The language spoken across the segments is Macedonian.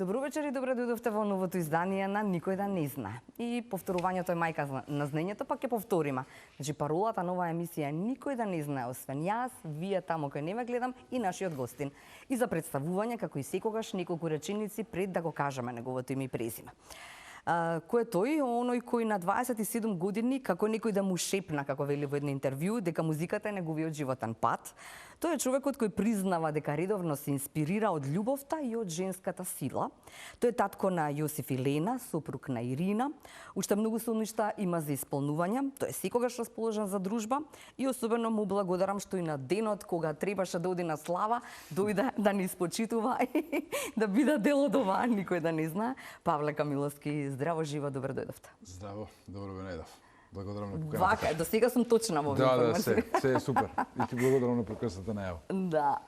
Добро вечер и добре дојдовте во новото издание на Никој да не знае. И повторувањето е мајка на знаењето, пак ќе повториме. Значи паролата на оваа емисија е Никој да не знае, освен јас, вие таму кој не ме гледам и нашиот гостин. И за представување, како и секогаш, неколку реченици пред да го кажеме неговото име и презиме. Кој е тој? Оној кој на 27 години, како некој да му шепна, како вели во едно интервју, дека музиката е неговиот животен пат. Тој е човекот кој признава дека редовно се инспирира од љубовта и од женската сила. Тој е татко на Јосиф и Лена, сопруг на Ирина. Уште многу соништа има за исполнување. Тој е секогаш расположен за дружба и особено му благодарам што и на денот кога требаше да оди на слава, дојде да ни спочитува и да биде дел од оваа Никој да не знае. Павле Камиловски, здраво живо, добро дојдовте. Здраво, добро ве најдов. Благодарам на поканата. Вака, до сега сум точна во информација. Да, се е супер. И ти благодарам на прекрасната најава. Да,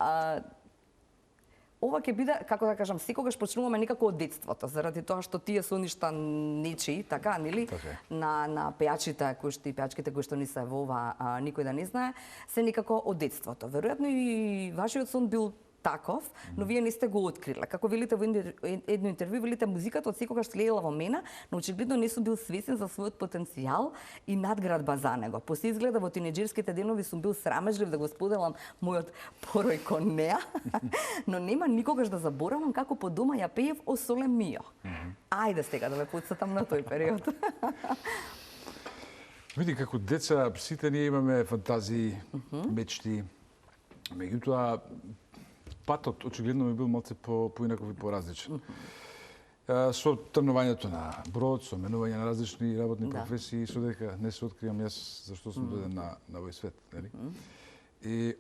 ова ќе биде, како да кажам, секогаш почнуваме некако од детството, заради тоа што тие се ништа нечии, така, нели? На пејачите и пејачките кои што ни се во ова Никој да не знае, се некако од детството. Веројатно и вашиот сон бил таков, но вие не сте го откриле. Како велите во едно интервју, велите музиката од секогаш слеела во мене, но очигледно не сум бил свесен за својот потенцијал и надградба за него. После изгледа во тинеџерските денови сум бил срамежлив да го споделам мојот порој кон неа, но нема никогаш да заборавам како по дома ја пеев О соле мио. Ајде сега да ве потсетам на тој период. Види, како деца, сите ние имаме фантазии, мечти. Меѓутоа, патот очигледно ми бил малце поинаков и поразличен. Со трнувањето на брод, со менување на различни работни професии, со дека не се откривам јас зашто сум дојден на овој свет, нели? И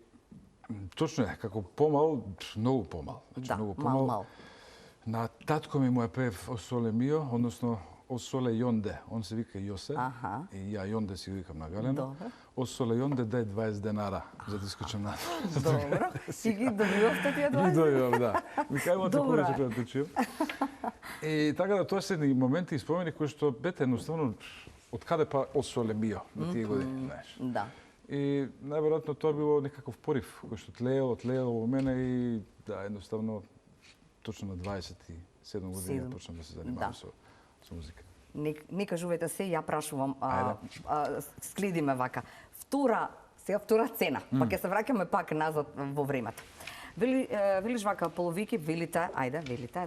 точно е, како помал, многу помал, значи многу помал. На татко ми му е пеев О соле мио, односно О соле јонде, он се вика Јосе, и ја Јонде си го викам на Галена. О соле јонде дај 20 денара за да искочам на. Добро. И ги добивавте тие 20? Ги добивам, да. Ми кајмате повеќе пред да чујам. И така да тоа се едни моменти и спомени кои што бете едноставно од каде па О соле мио на тие години, знаеш. Да. И најверојатно тоа било некаков порив кој што тлеело во мене и да, едноставно точно на 27 години почнам да се занимавам со музика. Не кажувате се, ја прашувам, следиме вака. Втора цена, па ќе се враќаме пак назад во времето. Велиш вака, половики, велите,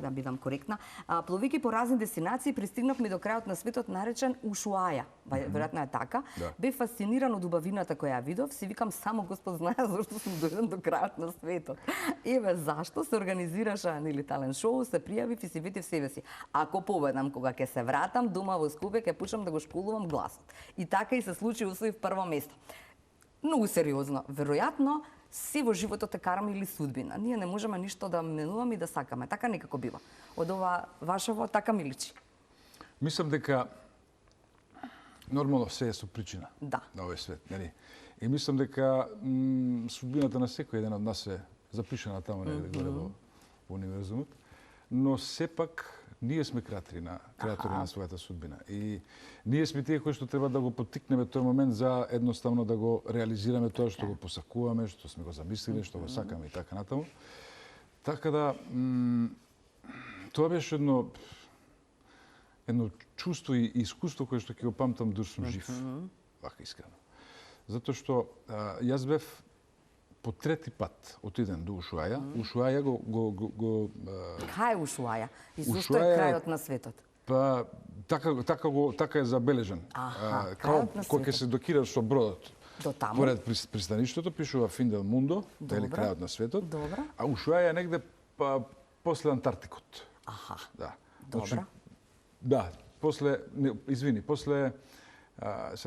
да бидам коректна, половики по разни дестинации пристигнавме до крајот на светот наречен Ушуаја. Веројатно е така. Бев фасциниран од убавината која ја видов, си викам само Господ знае зашто сум дојден до крајот на светот. Еве зашто се организираше нели талент шоу, се пријавив и си ветив себе си. Ако победам кога ќе се вратам дома во Скопје, ќе почнам да го школувам гласот. И така и се случи, освоив прво место. Многу сериозно. Веројатно си во животот е карма или судбина. Ние не можеме ништо да менуваме и да сакаме. Така некако бива. Од ова вашево така ми личи. Мислам дека нормално се е со причина на овој свет, нели? И мислам дека судбината на секој еден од нас е запишана таму негде горе во универзумот, но сепак ние сме креатори на својата судбина. И ние сме тие кои што треба да го поттикнеме тој момент за едноставно да го реализираме тоа што го посакуваме, што сме го замислили, што го сакаме и така натаму. Така да, тоа беше едно чувство и искуство кое што ќе го памтам дур сум жив. Вака искрено. Затоа што јас бев по трети пат отиден до Ушуаја. Ушуаја го Кај е Ушуаја? И зошто е крајот на светот? Па така е забележен. Кога ќе се докираш со бродот поред пристаништето, пишува Фин дел Мундо, дали крајот на светот. А Ушуаја е негде после Антарктикот. Да. Добра. Да, после се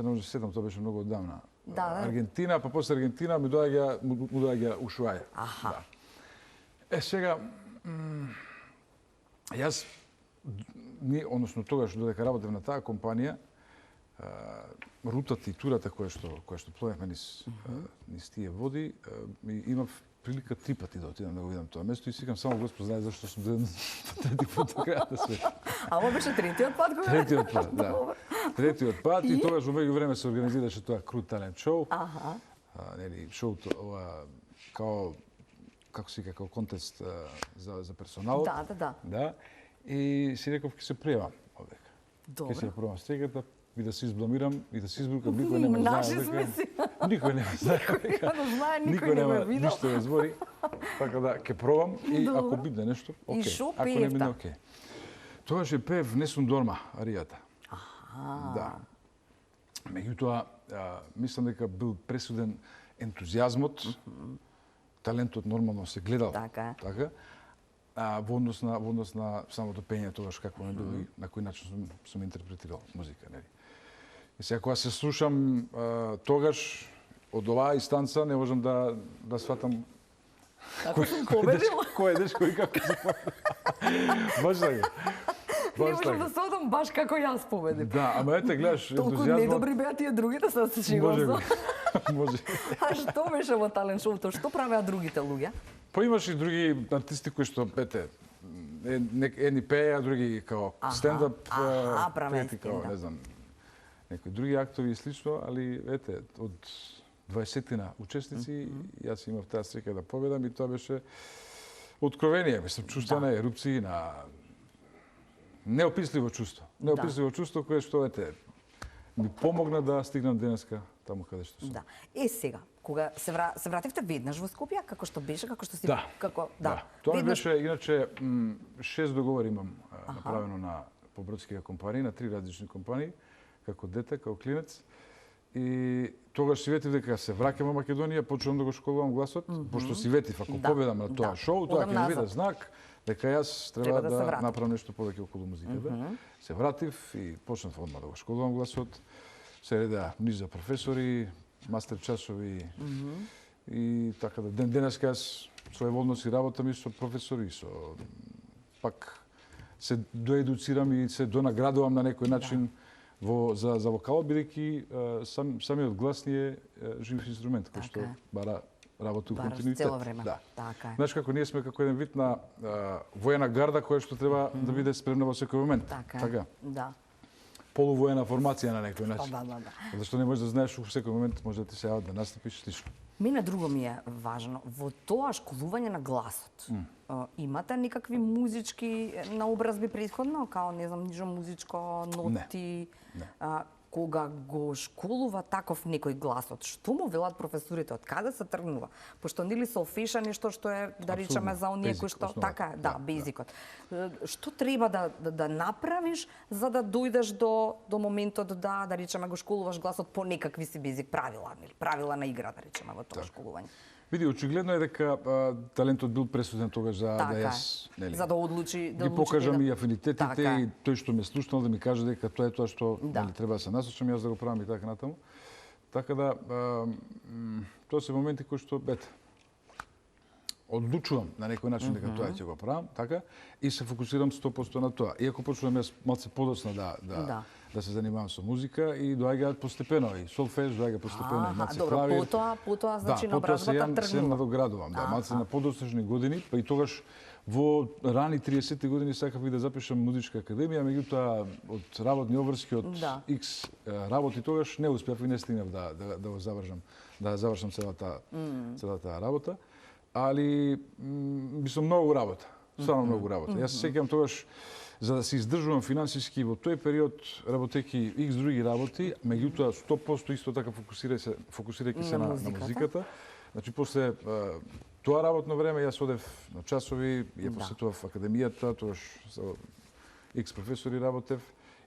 не сетам, тоа беше многу оддавна. Аргентина, па после Аргентина му доаѓа Ушуаја. Сега, јас, односно тогаш додека работев на таа компанија, рутата и турата која што пловевме низ тие води, имав прилика 3 пати да отидам да го видам тоа место и си викам само Господ знае зашто сум дојден трети пат до крајот на светот. А ова беше третиот пат кога? Третиот пат, да. Третиот пат и тогаш во меѓувреме се организираше тоа Крут талент шоу. Нели шоуто ова као како се вика, како контест за персоналот. Да. И си реков ќе се пријавам овдека. Ќе се пробам стегата и да се избламирам и да се избрукам, никој не ме знае. Наши сме си. Никој не ме знае. Никој не ме видел. Ништо не збори. Така да ќе пробам и ако бидне нешто, окей. Ако не бидне, окей. Тогаш ја пеев Несун Дорма, аријата. Да. Меѓутоа, мислам дека бил пресуден ентузијазмот, талентот нормално се гледал. Така. Во однос на самото пење тогаш какво не било и на кој начин сум интерпретирал музика, нели. И сега кога се слушам тогаш од оваа инстанца не можам да сватам како сум победил. Кој едеш, кој како се победил. Баш така. Не можам да сватам баш како јас победив. Да, ама ете гледаш ентузијазмот. Толку недобри беа тие другите, се сигурно. Може. А што беше во талент шоуто? Што правеа другите луѓе? Па имаш и други артисти кои што ете едни пееа, други као стендап, трети као не знам, некои други актори и слично, али ете од 20-тина учесници јас имав таа среќа да победам и тоа беше откровение, мислам, чувство на ерупции, на неописливо чувство. Неописливо чувство кое што ете ми помогна да стигнам денеска таму каде што сум. Да. Сега, кога се вративте веднаш во Скопје, како што беше, како што си Да. Тоа ми беше иначе 6 договори имам направено по бродските компании, на 3 различни компании, како дете, како клинец. И тогаш си ветив дека се враќам во Македонија, почнувам да го школувам гласот, пошто си ветив ако победам на тоа шоу, тоа ќе ми биде знак дека јас треба да направам нешто повеќе околу музиката. Се вратив и почнав одма да го школувам гласот. Се редеа низ за професори, мастер часови и така да денеска јас своеволно си работам и со професори, со пак се доедуцирам и се донаградувам на некој начин за вокал, бидејќи самиот глас ни е жив инструмент кој што бара работа у континуитет. Цело време. Да. Така е. Знаеш како ние сме како еден вид на воена гарда која што треба да биде спремна во секој момент. Така. Да. Полувоена формација на некој начин. Да. Зашто не можеш да знаеш во секој момент може да ти се јават да настапиш слично. Мене друго ми е важно. Во тоа школување на гласот, имате некакви музички наобразби претходно, као не знам, нижо музичко, ноти, кога го школува таков некој гласот, што му велат професорите, од каде се тргнува? Пошто нели солфеша нешто што е, да речеме, за оние кои што така е, базикот. Што треба да направиш за да дојдеш до моментот да речеме го школуваш гласот по некакви си базик правила, нели? Правила на игра, да речеме, во тоа школување. Види, очигледно е дека талентот бил пресуден тогаш за да јас, нели, за да одлучи ги покажам и афинитетите и тој што ме слушнал да ми каже дека тоа е тоа што нели треба да се насочам јас да го правам и така натаму. Така да тоа се моменти кои што одлучувам на некој начин дека тоа ќе го правам, така, и се фокусирам 100% на тоа. Иако почнувам јас малце подоцна да се занимавам со музика и доаѓаат постепено и солфеж доаѓа постепено и малце клавир. Потоа значи на образбата тргнува. Се надоградувам, малце на подоцнежни години, па и тогаш во рани 30-ти години сакав и да запишам музичка академија, меѓутоа од работни обврски од X работи тогаш не успеав и не стигнав да го завршам целата работа. Али мислам многу работа, стварно многу работа. Јас се сеќавам тогаш за да се издржувам финансиски во тој период работејќи X други работи, меѓутоа 100% исто така фокусирајќи се на музиката. Значи после тоа работно време јас одев на часови, ја посетував академијата, тогаш со X професори работев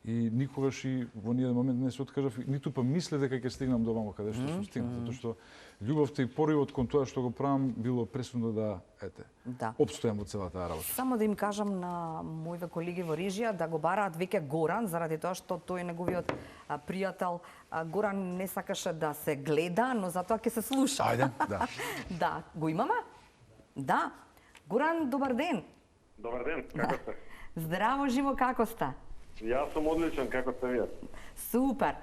и никогаш и во ниеден момент не се откажав, ниту па мислев дека ќе стигнам до ваму каде што сум стигнал, затоа што љубовта и поривот кон тоа што го правам било пресудно да опстојам во целата работа. Само да им кажам на моите колеги во режија да го бараат веќе Горан, заради тоа што тој неговиот пријател Горан не сакаше да се гледа, но затоа ќе се слуша. Ајде, да. Да, го имаме? Да. Горан, добар ден. Добар ден, како сте? Здраво, живо, како сте? Јас сум одличен, како сте вие? Супер.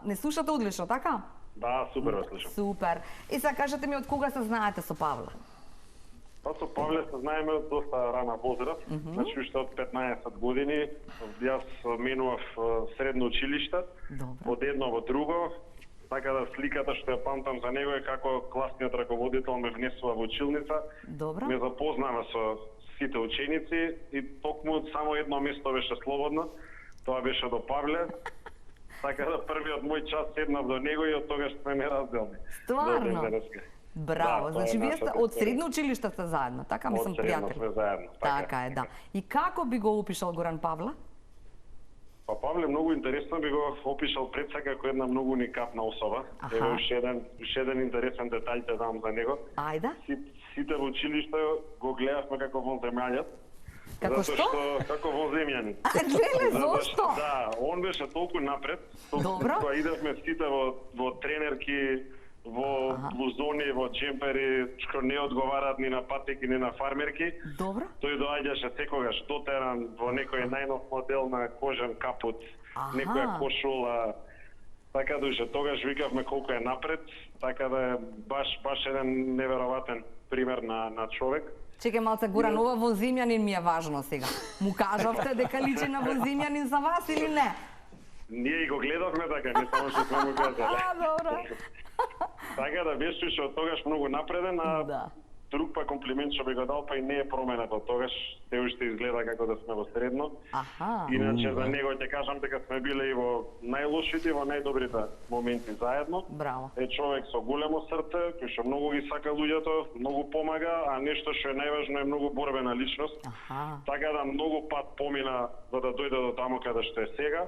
Не слушате одлично, така? Да, супер ве слушам. Супер. И сега кажете ми од кога се знаете со Павле? Па со Павле се знаеме од доста рана возраст, значи уште од 15 години. Јас менував средно училиште, од едно во друго, така да сликата што ја памтам за него е како класниот раководител ме внесува во училница, ме запознава со сите ученици и токму само едно место беше слободно, тоа беше до Павле. Така да првиот мој час седнав до него и од тогаш сме неразделни. Стварно? Браво, Да, значи вие сте од историја. средно училиште сте заедно, така мислам Од средно пријатели. сме заедно. Така е, да. И како би го опишал Горан Павла? Па Павле многу интересно би го опишал предсека како една многу уникатна особа. Аха. Ево уште еден интересен детаљ те дам за него. Ајде. Сите во училиште го гледавме како воземјањат. Како Затоа што? како воземјани. А, глеле, Затоа зошто? Да, он беше толку напред. Добро. Кога идевме сите во тренерки, во блузони, во джемпери, што не одговараат ни на патеки, ни на фармерки. Добро. Тој доаѓаше секогаш дотеран во некој најнов модел на кожен капут, некоја кошула. Така душе, тогаш викавме колку е напред, така да е баш еден невероватен пример на човек. Чекај малце, Горан, ова воземјанин ми е важно сега. Му кажавте дека личи на воземјанин за вас или не? Ние и го гледавме така, не само што сме му казале. Добро. Така да беше уште од тогаш многу напреден, а Да. друг па комплимент што би го дал, па и не е променет од тогаш, се уште изгледа како да сме во средно. Аха. Иначе за него ќе кажам дека сме биле и во најлошите и во најдобрите моменти заедно. Браво. Е човек со големо срце, кој што многу ги сака луѓето, многу помага, а нешто што е најважно е многу борбена личност. Аха. Така да многу пат помина за да дојде до таму каде што е сега.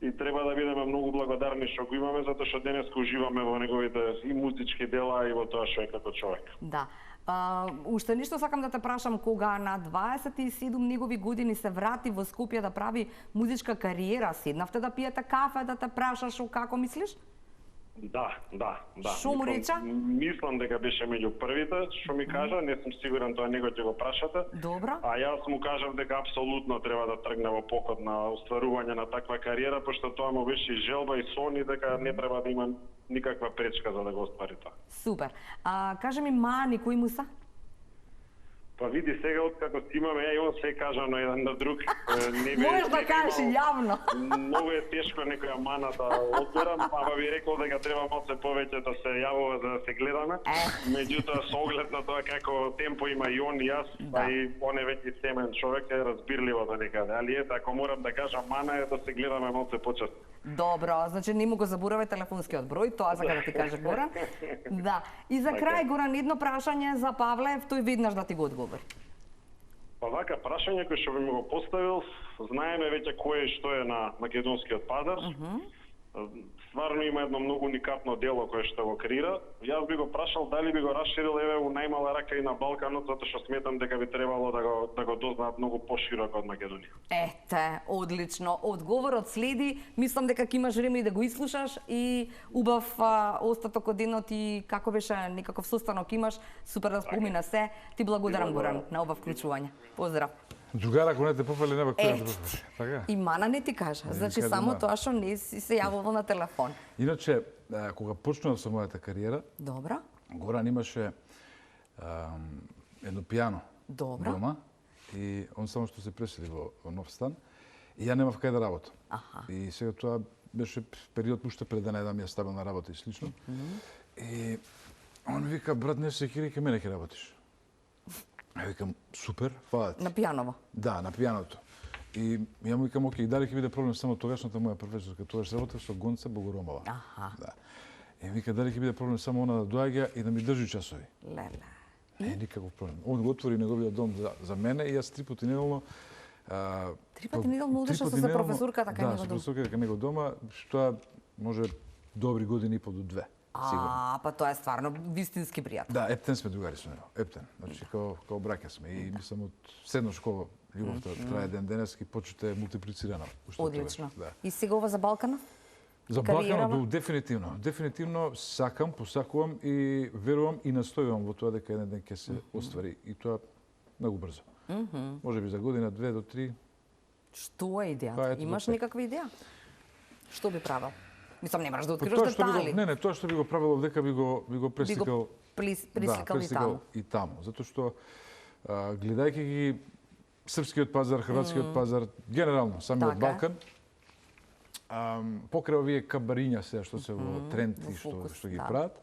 И треба да бидеме многу благодарни што го имаме, затоа што денес уживаме во неговите и музички дела и во тоа што е како човек. Да. Уште нешто сакам да те прашам, кога на 27 негови години се врати во Скопје да прави музичка кариера, седнавте да пиете кафе, да те прашаш како мислиш? Да. Шо му рече? Мислам дека беше меѓу првите, што ми кажа, не сум сигурен, тоа него ќе го прашате. Добро. А јас му кажав дека апсолутно треба да тргне во поход на остварување на таква кариера, пошто тоа му беше и желба и сон и дека не треба да има никаква пречка за да го оствари тоа. Супер. Кажи ми, мани, кои му са? Па види сега откако си имаме, и он се кажа на еден на друг. Можеш да кажеш јавно. Многу е тешко некоја мана да одберам, ама би рекол дека треба малце повеќе да се јавува за да се гледаме. Меѓутоа со оглед на тоа како темпо има и он и јас, па и он е веќе семен човек, е разбирливо да некаде. Али ете, ако морам да кажам мана е да се гледаме малце почесто. Добро, значи не му го заборавај телефонскиот број, тоа сака да ти каже Горан. Да. И за крај, Горан, едно прашање за Павле, тој веднаш да ти го одговори. Па вака прашање кој што би ми го поставил, знаеме веќе кој е што е на македонскиот пазар. Стварно има едно многу уникатно дело кое што го креира. Јас би го прашал дали би го расширил еве у најмала рака и на Балканот, затоа што сметам дека би требало да го дознаат многу пошироко од Македонија. Ете, одлично. Одговорот следи. Мислам дека ќе имаш време и да го ислушаш и убав остаток од денот и како беше некаков состанок имаш. Супер да спомина се. Ти благодарам, Горан, на ова вклучување. Поздрав. Другар, ако не те пофали, нема кој да те пофали. Така? И мана не ти кажа. Значи само тоа што не си се јавувал на телефон. Иначе, кога почнав со мојата кариера, Добро. Горан имаше едно пијано Добро. дома и он само што се пресели во нов стан и ја немав кај да работам. И сега тоа беше период уште пред да најдам ја стабилна работа и слично. И он вика, брат, не се кири, ке мене ќе работиш. Ја викам, супер, фала ти. На пијаново. Да, на пијаното. И ја му викам, окей, дали ќе биде проблем само тогашната моја професорка, тогаш работев со Гонца Богоромова. Да. И вика, дали ќе биде проблем само она да доаѓа и да ми држи часови. Леле. Не, никаков проблем. Он го отвори неговиот дом за мене и јас 3 пати неделно. 3 пати неделно одеше со професорката кај него дома. Да, со професорката кај него дома, што може добри години и по до 2. Сигурно. Па тоа е стварно вистински пријател. Да, ептен сме другари со него. Ептен. Значи као браќа сме и мислам од средна школа љубовта трае ден денески почете мултиплицирана. Одлично. Да. И сега ова за Балканов? За Балканот дефинитивно. Дефинитивно сакам, посакувам и верувам и настојувам во тоа дека еден ден ќе се оствари и тоа многу брзо. Може би за година, 2 до 3. Што е идејата? Имаш некаква идеја? Што би правил? Мислам, не мораш да откриваш детали. Не, тоа што би го правил дека би го пресликал. Присликал и таму. И таму, затоа што гледајќи ги српскиот пазар, хрватскиот пазар, генерално самиот Балкан, покрај овие кабариња се што се во тренд и што ги прават,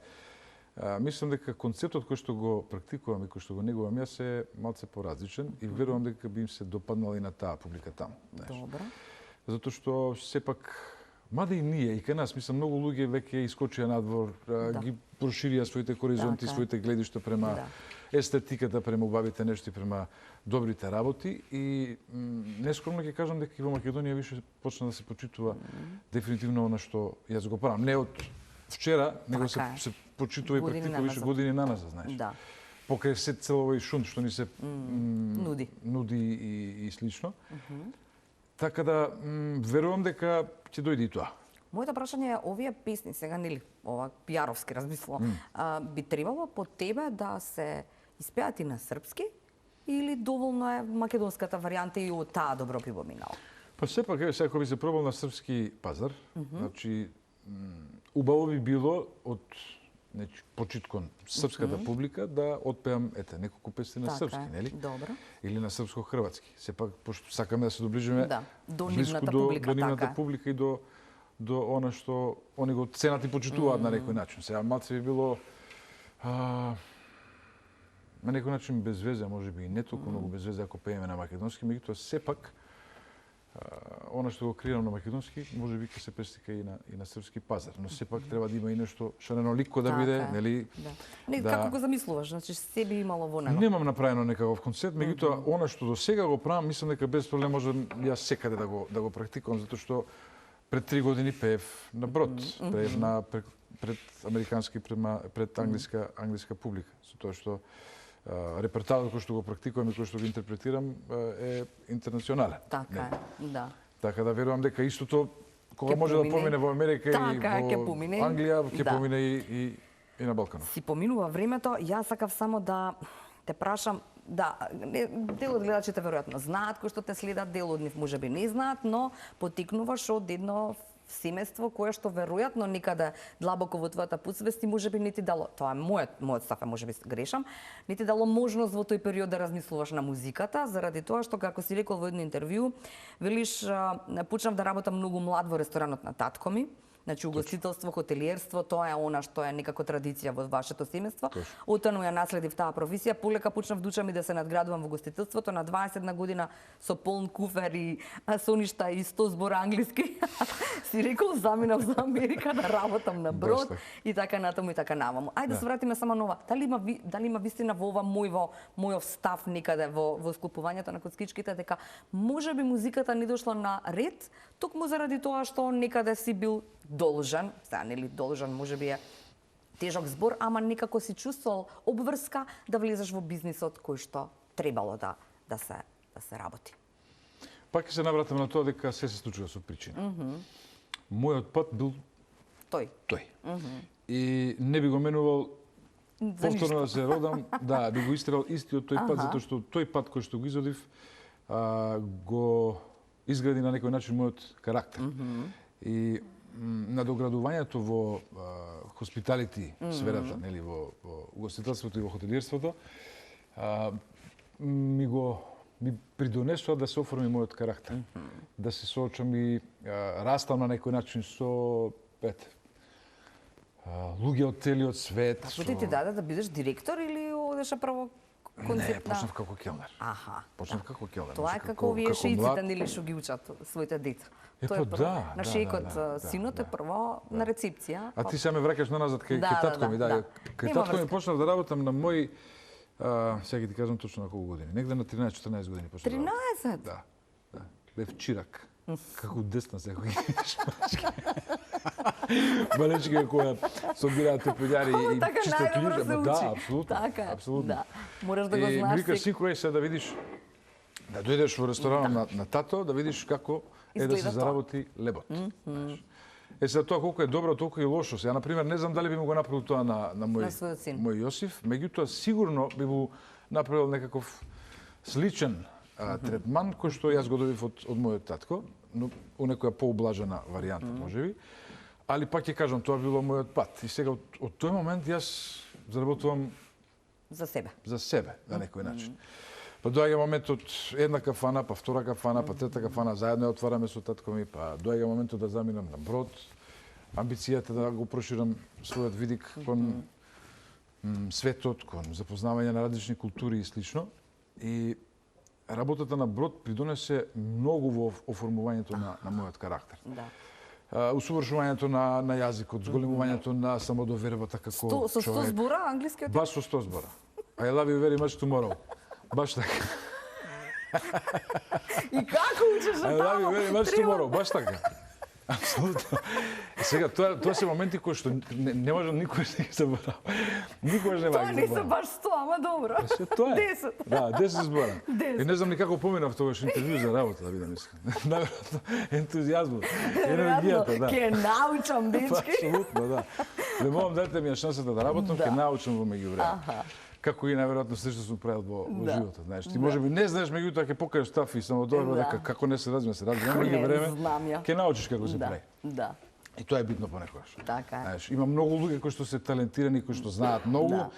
Мислам дека концептот кој што го практикувам и кој што го негувам јас е малце поразличен и верувам дека би им се допаднал и на таа публика таму. Добро. Затоа што сепак мада и ние и кај нас, мислам, многу луѓе веќе искочија надвор, ги проширија своите хоризонти, своите гледишта према естетиката, према убавите нешти, према добрите работи и нескромно ќе кажам дека и во Македонија више почна да се почитува дефинитивно она што јас го правам. Не од вчера, него се почитува и практикува више години на нас, знаеш. Да. Покрај се цел овој шунт што ни се нуди и слично. Така да верувам дека ќе дојде и тоа. Моето прашање е, овие песни сега, нели, ова пиаровски размислувам, би требало по тебе да се испеат и на српски или доволно е македонската варијанта и од таа добро би поминала? Па сепак, сега ако би се пробал на српски пазар, значи убаво би било од почиткон српската публика да отпеам неколку песни на српски, нели? Добро. Или на српско-хрватски. Сепак пошто сакаме да се доближиме до нивната публика, до нивната публика и до она што они го ценат и почитуваат на некој начин. Сега малце би било на некој начин без везе, можеби и не толку многу без везе ако пееме на македонски, меѓутоа сепак она што го креирам на македонски, можеби ќе се преслика и на српски пазар, но сепак треба да има и нешто шаренолико да биде, нели? Како го замислуваш? Значи се би имало во него? Немам направено некаков концепт, меѓутоа она што до сега го правам, мислам дека без проблем може јас секаде да го практикувам, затоа што пред 3 години пеев на брод, пеев на пред американски пред англиска публика, со тоа што репертуарот кој што го практикувам и кој што го интерпретирам е интернационален. Така е, да. Така да верувам дека истото кога може да помине во Америка и во Англија, ќе помине и на Балканот. Си поминува времето, јас сакав само да те прашам, дел од гледачите веројатно знаат, кои што те следат, дел од нив можеби не знаат, но потикнуваш од едно семејство кое што веројатно некаде длабоко во твојата подсвест и можеби не ти дало, тоа е мојот став, можеби грешам, не ти дало можност во тој период да размислуваш на музиката, заради тоа што како си рекол во едно интервју, велиш почнав да работам многу млад во ресторанот на татко ми. Значи, угостителство, хотелиерство, тоа е она што е некако традиција во вашето семејство. Оттаму ја наследив таа професија, полека почнав да учам и да се надградувам во угостителството. На 21 година со полн куфер и соништа и 100 збора англиски, си рекол, заминав за Америка да работам на брод и така натаму и така наваму. Ајде да се вратиме само нова. Дали има вистина во ова мојов став некаде во склопувањето на коцкичките дека можеби музиката не дошла на ред, токму заради тоа што некаде си бил должен, нели должен можеби е тежок збор, ама некако си чувствувал обврска да влезеш во бизнисот кој што требало да се работи. Пак ќе се навратам на тоа дека се случува со причина. Мојот пат бил тој. И не би го менувал повторно да се родам, би го истерал истиот тој пат, затоа што тој пат кој што го изодив го изгради на некој начин мојот карактер. И надоградувањето во хоспиталити сферата, нели, во угостителството и во хотелиерството, ми придонесува да се оформи мојот карактер. Да се соочам и растам на некој начин со луѓе од целиот свет. Што ти даде да бидеш директор или одеше прво концепт? Не, почнав како келнер. Почнав како келнер. Тоа е како овие шеиците, нели, што ги учат своите деца. Тоа е прво. На шејкот синот е прво на рецепција. А ти сега ме враќаш на назад кај татко ми, Кај татко ми почнав да работам на мој сега ти кажам точно на колку години. Негде на 13-14 години почнав. 13? Да. Бев чирак. Како десна се кој Малечки која собираат тепелјари и чисто клjučа. Да, апсолутно. Мораш да го знаеш. Ми вика синко се да видиш да дојдеш во ресторанот на тато, да видиш како е да се заработи лебот. Сега тоа колку е добро, толку и лошо. Сега, например, не знам дали би му го направил тоа на мој Јосиф, меѓутоа сигурно би му направил некаков сличен третман кој што јас го добив од мојот татко, но у некоја поублажена варијанта можеби. Али пак ќе кажам, тоа било мојот пат. И сега од тој момент јас заработувам за себе. За себе, на некој начин. Па доаѓа моментот една кафана, па втора кафана, па трета кафана, заедно ја отвараме со татко ми, па доаѓа моментот да заминам на брод. Амбицијата да го проширам својот видик кон светот, кон запознавање на различни култури и слично. И работата на Брод придонесе многу во оформувањето на мојот карактер. Да. Усовршувањето на јазикот, зголемувањето на самодовербата како човек. Со 100 збора англискиот? Баш со 100 збора. I love you very much tomorrow. Баш така. И како учиш I love you very much tomorrow. Баш така. Апсолутно. Сега, тоа се моменти кои што не можам никогаш да ги заборавам. Никогаш не Тоа ги не се заборавам. баш 100, ама добро. Тоа е. 10. Да, 10 збора. 10. И не знам ни како поминав тогаш интервју за работа, да видам искрено. Наверојатно, ентузијазмот, енергијата, да. Ке научам, дечки. Апсолутно, да. Да можам дадете ми ја шансата да работам, ќе научам во меѓувреме. Како и наверојатно се што сум правил во животот, знаеш. Ти можеби не знаеш, меѓутоа ќе покажеш тафи само добро дека како не се развива, се развива меѓувреме. Ќе научиш како се прави. Да. И тоа е битно понекогаш. Така е. Знаеш, има многу луѓе кои што се талентирани, кои што знаат многу,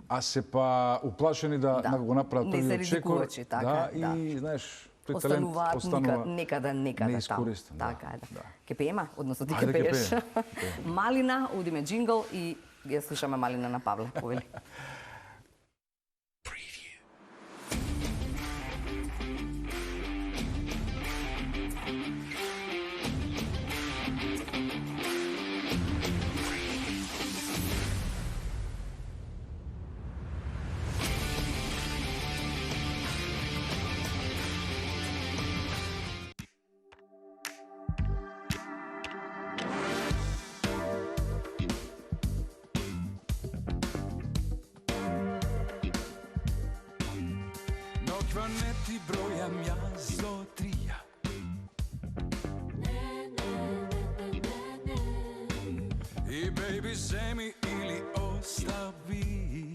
а се па уплашени да го направат првиот чекор. Да, и знаеш, тој талент останува некаде неискористен. Така е, да. Ке пееме, односно ти ке пееш. Малина, удиме джингл и ја слушаме Малина на Павле. Повели. Ne ti brojam jaz do 3. I baby zemi ili ostavi.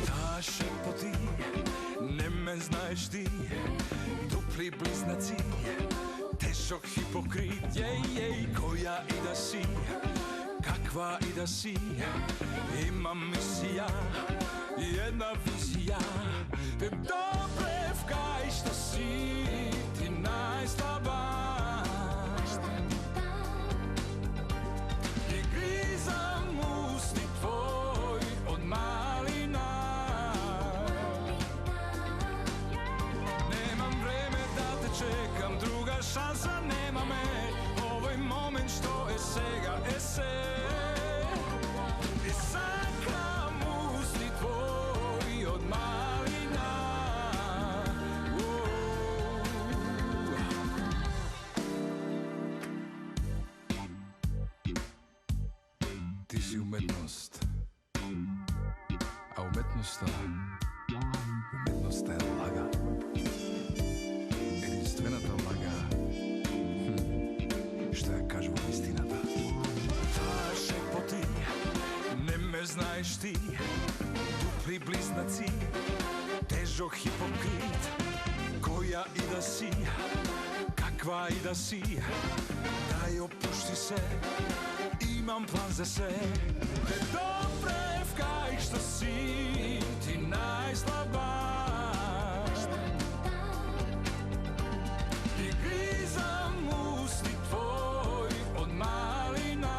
Ta šepoti, ne me znaš ti, dupli bliznaci, tešok hipokrit, koja i da si, kakva i da si. Imam misija, jedna vizija, te dobre vkaj što si ti najslaba. I grizam usti tvoj od malina. Nemam vreme da te čekam, druga šansa nema me. Ovaj moment što je sega, Ти си уметност, а уметноста е лага. Единствената лага, ще ја кажу истината. Таа шепоти, не ме знаеш ти, дупли близнаци, тежок хипокрит, која и да си, каква и да си, дај опушти се. Imam plan za sve, te dobre vkaj što si ti najslaba. I grizam usti tvoj od malina.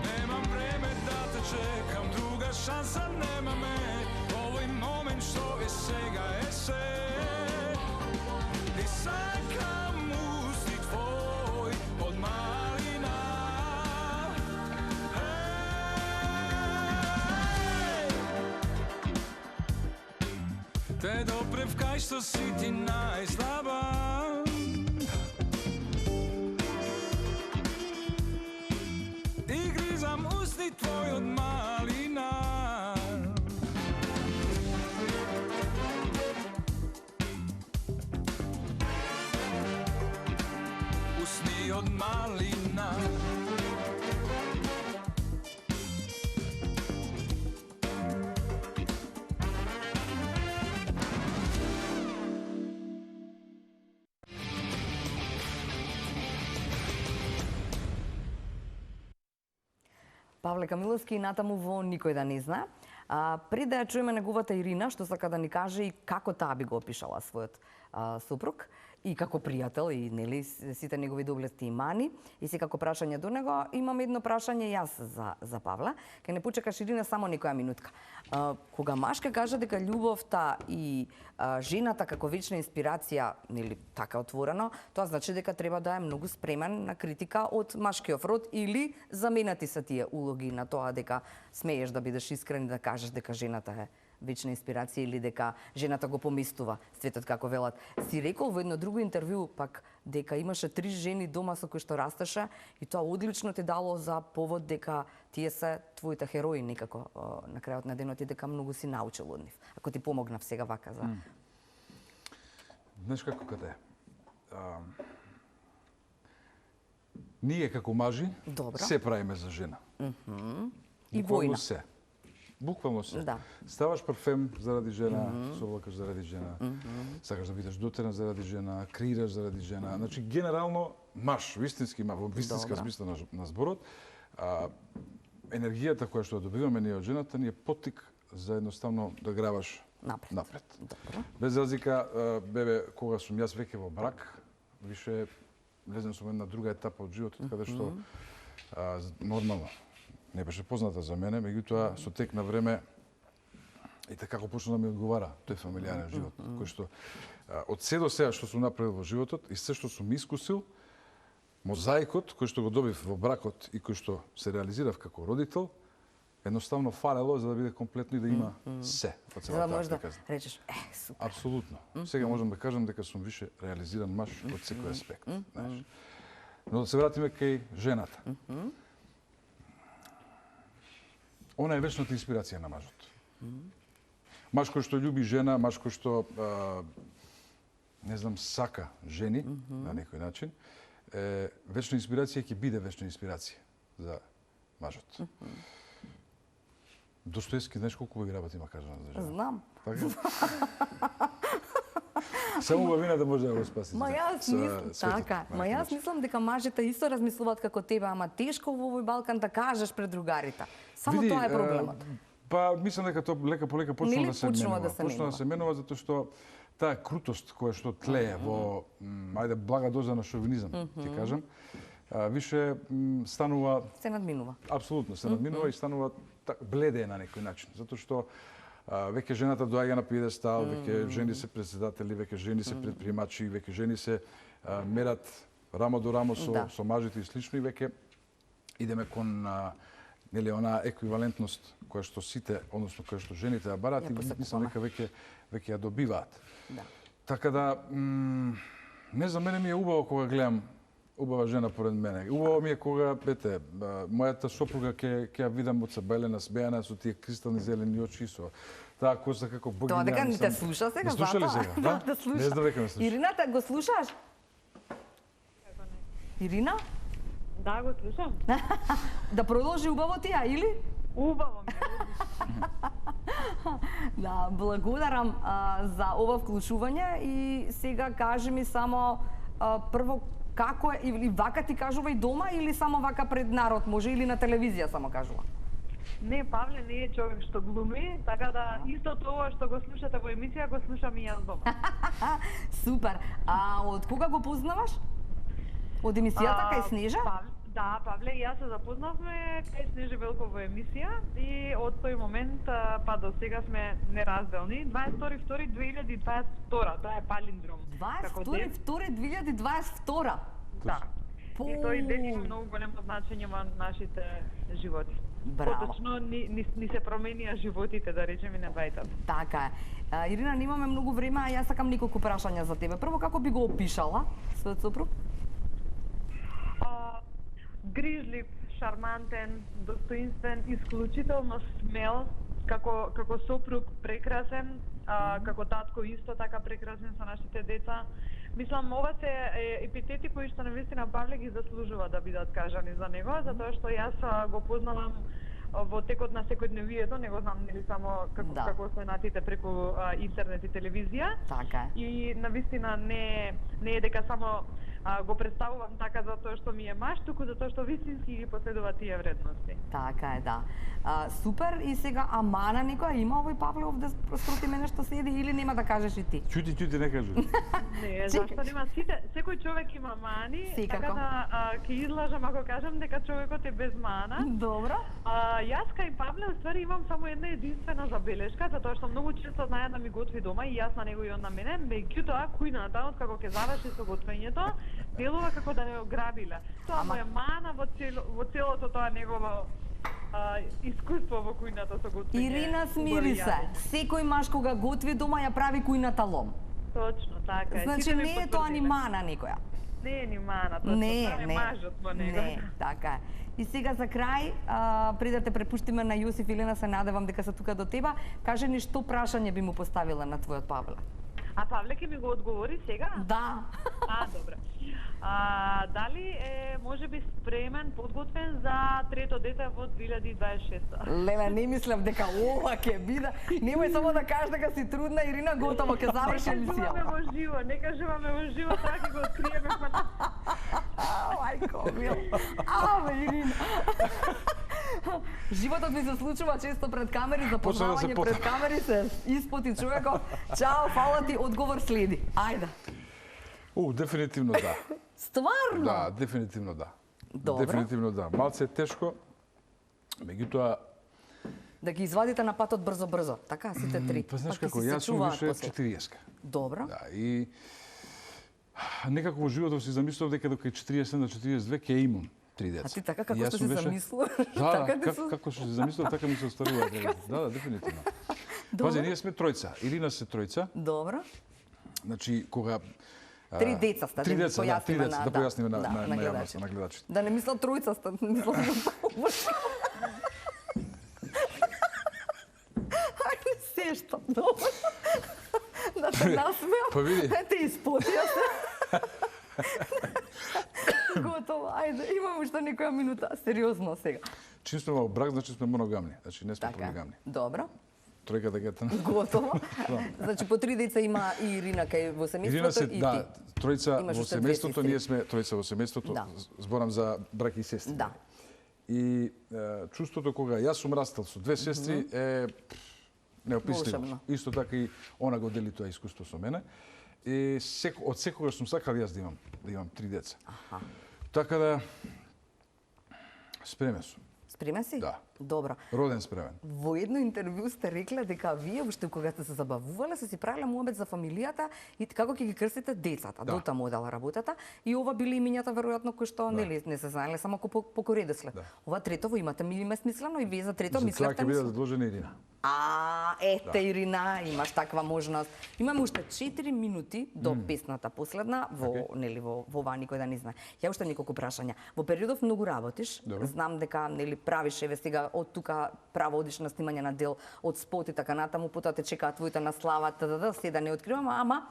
Nemam vreme da te čekam, druga šansa nema me. Ovaj moment što je sega je sve. I sakam usti tvoj od malina. Te doprevkaj što si ti najslaba. I grizam usni tvoj od malina. Usni od malina. Павле Камиловски натаму во Никој да не знае. Пред да ја чуеме неговата Ирина, што сака да ни каже и како таа би го опишала својот сопруг и како пријател и нели сите негови доблести и мани. И се како прашање до него имам едно прашање јас за Павле. Ке не почекаш Ирина само некоја минутка. Кога машка кажа дека љубовта и жената како вечна инспирација, нели така отворено, тоа значи дека треба да е многу спремен на критика од машкиот род или заменати се тие улоги на тоа дека смееш да бидеш искрен и да кажеш дека жената е вечна инспирација или дека жената го поместува светот како велат. Си рекол во едно друго интервју пак дека имаше 3 жени дома со кои што растеше и тоа одлично ти дало за повод дека тие се твоите херои некако на крајот на денот и дека многу си научил од нив. Ако ти помогнав сега вака за... Знаеш како каде? Ние како мажи се правиме за жена. И војна. Се. Буквално се. Да. Ставаш парфем заради жена, соблакаш заради жена, сакаш да бидеш дотерен заради жена, креираш заради жена. Значи, генерално, маж, вистински маж, во вистинска смисла на зборот, енергијата која што добиваме ние од жената ни е поттик за едноставно да грабаш напред. Без разлика, бебе, кога сум јас веќе во брак, више влезем сум една друга етапа од животот, каде што нормално не беше позната за мене, меѓутоа со тек на време и така како почна да ми одговара тој фамилијарен живот, кој што од се до сега што сум направил во животот и се што сум искусил, мозаикот кој што го добив во бракот и кој што се реализирав како родител, едноставно фалело за да биде комплетно и да има се од целата можеш да приказна. речеш, супер. Апсолутно. Сега можам да кажам дека сум више реализиран маж од секој аспект, знаеш. Но да се вратиме кај жената. Она е вечната инспирација на мажот. Маж кој што љуби жена, маж кој што не знам, сака жени на некој начин, вечна инспирација ќе биде вечна инспирација за мажот. Достоевски, знаеш колку убави работи има кажано за жена? Знам. Само убавината може да го спаси. Јас мислам дека мажите исто размислуваат како тебе, ама тешко во овој Балкан да кажеш пред другарите. Само тоа е проблемот. Па мислам дека тоа лека по лека почнува да се менува. Почнува да се менува затоа што таа крутост која што тлее во ајде блага доза на шовинизам, ќе кажам, више станува се надминува. Апсолутно се надминува и станува бледе на некој начин, затоа што веќе жената доаѓа на пиедестал, веќе жени се председатели, веќе жени се предприемачи, веќе жени се мерат рамо до рамо со мажите и слично и веќе идеме кон нели она еквивалентност која што сите, односно која што жените ја бараат и мислам дека веќе ја добиваат. Така да не за мене ми е убаво кога гледам убава жена поред мене. Убаво ми е кога, бете, мојата сопруга ќе ја видам од забелена, смејана со тие кристални зелени очи, со таа коса како богиња. Тоа дека не те слуша сега, затоа. Слуша ли сега? Да, слуша. Не знам дека ме слуша. Ирина, го слушаш? Ирина? Да, го слушам. Да продолжи убаво ти, или? Убаво ми е. Да, благодарам за ова вклучување и сега кажи ми само прво како е, или вака ти кажува и дома или само вака пред народ може или на телевизија само кажува? Не, Павле не е човек што глуми, така да исто тоа што го слушате во емисија го слушам и јас дома. Супер. А од кога го познаваш? Од емисијата кај Снежа? Да, Павле и јас се запознавме кај Снежа Велков во емисија и од тој момент па до сега сме неразделни. 22.2.2022, тоа е палиндром. 22.2.2022? Да. И тој ден има многу големо значење во нашите животи. Браво. Поточно ни се променија животите, да речеме, на двајтата. Така е. Ирина, немаме многу време, а јас сакам неколку прашања за тебе. Прво, како би го опишала својот сопруг? Грижлив, шармантен, достоинствен, исклучително смел, како сопруг прекрасен, како татко исто така прекрасен со нашите деца. Мислам, ова се епитети кои што навистина Павле ги заслужува да бидат кажани за него, затоа што јас го познавам во текот на секојдневието, не го знам нели само како останатите преку интернет и телевизија. Така е. И навистина не е дека само го представувам така затоа што ми е маш, туку затоа што вистински ги последува тие вредности. Така е, да. Супер, и сега амана некоја има овој Павле овде спроти мене што седи или нема да кажеш и ти? Чути, не кажу. Не, зашто нема секој човек има мани, Секако. така да ќе излажам ако кажам дека човекот е без мана. Добро. Јас кај Павле уствари имам само една единствена забелешка, затоа што многу често знае да ми готви дома и јас на него и он на мене, меѓутоа кујната откако ќе заврши со готвењето, делува како да не го грабиле. Тоа му е мана во целото тоа негово искуство во кујната со готвење. Ирина, смири се. Секој маж кога готви дома ја прави кујната лом. Точно, така е. Значи Сите ми не е тоа ни потврдиле. мана некоја. Не е ни мана, точно, тоа е мажот во него. Не, така е. И сега за крај, пред да те препуштиме на Јосиф Илена, се надевам дека се тука до теба, кажи ни што прашање би му поставила на твојот Павле? А Павле ќе ми го одговори сега? Да. Добре. Дали е можеби спремен, подготвен за трето дете во 2026? Леле, не мислев дека ова ќе биде. Немој само да кажеш дека си трудна, Ирина, готово ќе заврши емисија. Не кажуваме во живо, така ќе го откриеме. Мајко мил. Ирина. Животот ми се случува често пред камери, запознавање пред камери се испоти човекот. Чао, фала ти, одговор следи. Ајде. Дефинитивно да. Стварно? Да, дефинитивно да. Добро. Дефинитивно да. Малце е тешко, меѓутоа да ги извадите на патот брзо, така, сите три. Па знаеш ти како, си се јас сум чуваат више после. 40. Добро. Да, и некако во животот си замислав дека до 40 на 42 ќе имам 3 деца. А ти така како И јас што сум си више- замислил? Да, така ти се... како што си замислав, така ми се остварува. Да, дефинитивно. Добро. Пази, ние сме тројца. Ирина се тројца. Добро. Значи, кога Три деца сте, три да деца, да, три деца, да појасниме на гледачите. на гледачите. Да не мислам тројца сте, мислам. Ајде се што. Добро. Да те насмеам. Па види. Те испотија се. Готово, ајде, имам уште некоја минута. Сериозно сега. Чим сме во брак, значи сме моногамни. Значи не сме Така, полигамни. добро. Тројката гетана. Готово. Значи по 3 деца има и Ирина кај во Ирина семејството се, и да, ти. тројца Имаш во уште две семејството, сестри. ние сме тројца во семејството, Да. зборам за брак и сестри. Да. И чувството кога јас сум растал со две сестри е неописливо. Волшебно. Исто така и она го дели тоа искуство со мене. И од секогаш сум сакал јас да имам 3 деца. Аха. Така да спремен сум. Спремен си? Да. Добро. Роден спремен. Во едно интервју сте рекле дека вие уште кога сте се забавувале се си правеле муабет за фамилијата и како ќе ги крстите децата. Да. До таму одела работата и ова били имињата веројатно кои што нели не се знаеле само по коредослед. Да. Ова третово имате ми смислено и вие за трето За тоа мислевте ќе биде мислено. задолжена Ирина. Ете, Ирина, имаш таква можност. Имаме уште 4 минути до песната последна нели во оваа никој да не знае. Ја уште неколку прашања. Во периодов многу работиш. Добро. Знам дека нели правиш еве сега од тука право одиш на снимање на дел од спот и така натаму, потоа те чекаат твоите наслава, се да не откривам, ама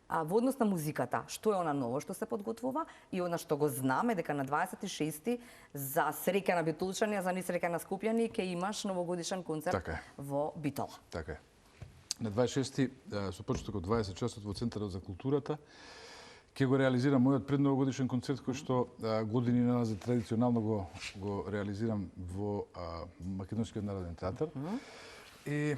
во однос на музиката, што е она ново што се подготвува и она што го знаме дека на 26-ти за среќа на битолчани, а за несреќа на скопјани ќе имаш новогодишен концерт Така е. во Битола. Така е. На 26-ти, со почеток од 20 часот во Центарот за културата, ќе го реализирам мојот предновогодишен концерт кој што години назад традиционално го реализирам во Македонскиот народен театар. И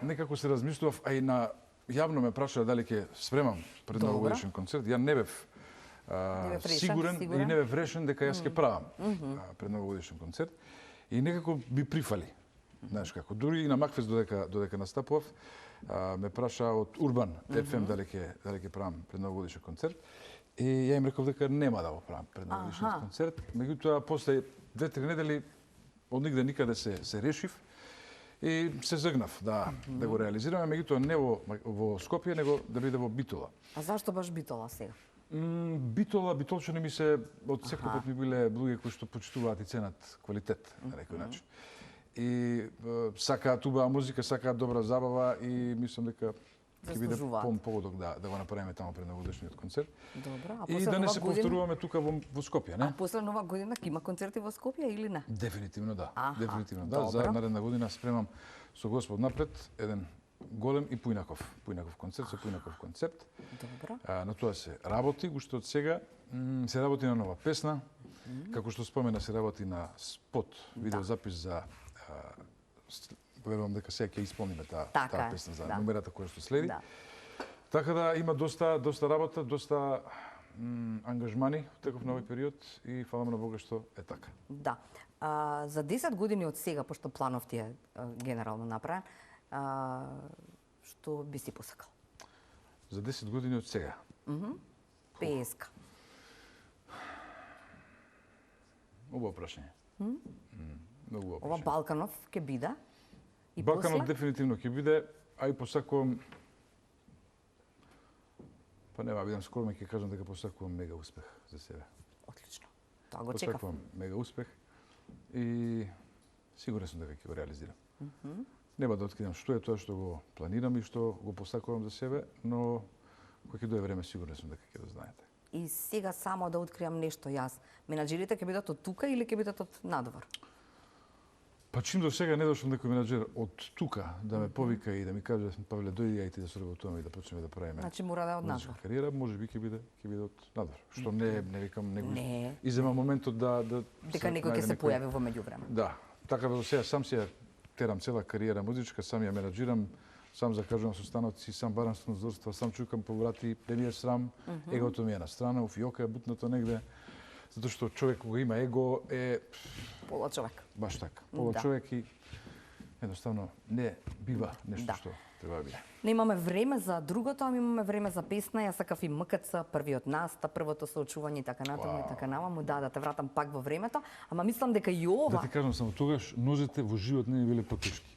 некако се размислував, а и на јавно ме прашаа дали ќе спремам предновогодишен концерт. Ја не бев сигурен и не бев решен дека јас ќе правам предновогодишен концерт. И некако би прифали. Знаеш како, дури и на Макфест додека настапував, ме праша од Урбан FM дали ќе правам предновогодишен концерт. И ја им реков дека нема да го правам предновогодишен концерт. Меѓутоа после 2-3 недели од нигде никаде се решив и се загнав да го реализираме, меѓутоа не во Скопје, него да биде во Битола. А зашто баш Битола сега? Битолчани ми се од секој пат ми биле луѓе кои што почитуваат и ценат квалитет на некој начин. И сакаат убава музика, сакаат добра забава и мислам дека ќе биде погодок да го направиме таму пред новогодишниот концерт. Добро, а и после да не нова се година? повторуваме тука во Скопје, не? А после нова година ќе има концерти во Скопје или не? Дефинитивно да. Аха, Дефинитивно да. За добро. наредна година спремам со Господ напред еден голем и поинаков концерт, со поинаков концепт. Добро. На тоа се работи, уште од сега се работи на нова песна, како што спомена се работи на спот, видеозапис за верувам дека сега ќе исполниме таа песна за номерата која што следи. Така да има доста работа, доста ангажмани теков на овој период и фаламе на Бога што е така. Да. За 10 години од сега, пошто планов ти е генерално направен, што би си посакал? За 10 години од сега? ПСК. Убаво прашање. Многу убаво прашање. Ова Балканов ќе биде? И Балканов после? дефинитивно ќе биде, а и посакувам. Па нема бидам скромен, ќе кажам дека посакувам мега успех за себе. Отлично. Тоа го чекав. Посакувам мега успех и сигурен сум дека ќе го реализирам. Нема да откриам што е тоа што го планирам и што го посакувам за себе, но кога ќе дое време сигурен сум дека ќе го знаете. И сега само да откриам нешто јас. Менаџерите ќе бидат од тука или ќе бидат од надвор? Па чим до сега не дошол некој менаџер од тука да ме повика и да ми каже Павле дојди ајде да соработуваме и да почнеме да правиме. Значи мора да е од музичка надвор. кариера, можеби ќе биде од надвор. Што не викам него. Не. Изема моментот да Дека некој ќе се појави во меѓувреме. Да. Така да сега сам си ја терам цела кариера музичка, сам ја менаџирам, сам закажувам состаноци, сам барам спонзорства, сам чукам по врати, не ми е срам, егото ми е на страна, у фиока е бутнато негде. Затоа што човек кога има его е Пола човек. баш така. Пола човек и едноставно не бива нешто што треба да биде. Не имаме време за другото, ами имаме време за песна. Јас сакав и МКЦ, првиот наста, првото соочување и така натаму и така наваму. Да те вратам пак во времето, ама мислам дека и ова. Да ти кажам само тогаш нозете во живот не ми биле потешки.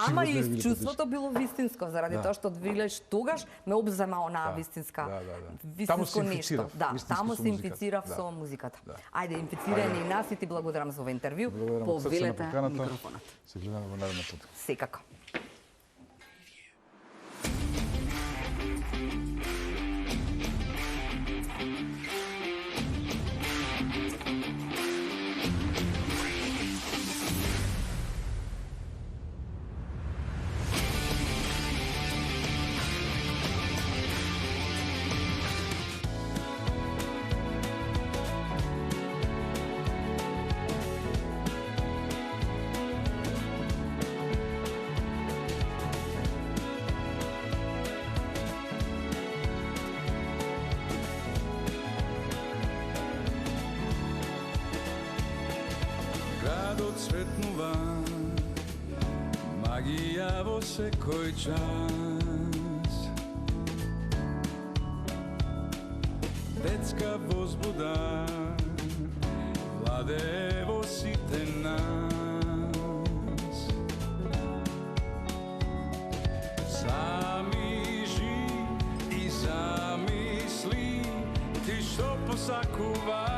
Ама и чувството било вистинско, заради тоа што видиш тогаш ме обзема онаа вистинска вистинско нешто. Да, таму се инфицирав со музиката. Ајде, инфицирање и нас и ти благодарам за овој интервју. Повелете микрофонот. Се гледаме во наредна пut. Секако. Градот светнува, магија во секој час. Детска возбуда владее во сите нас. Замижи и замисли ти што посакуваш.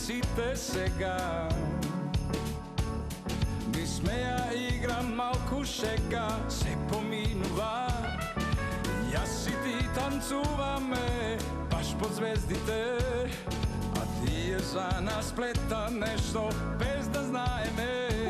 Сите сега ми смеја игра малку шега, се поминува. Јас и ти танцуваме баш под звездите, а тие за нас плета нешто без да знаеме.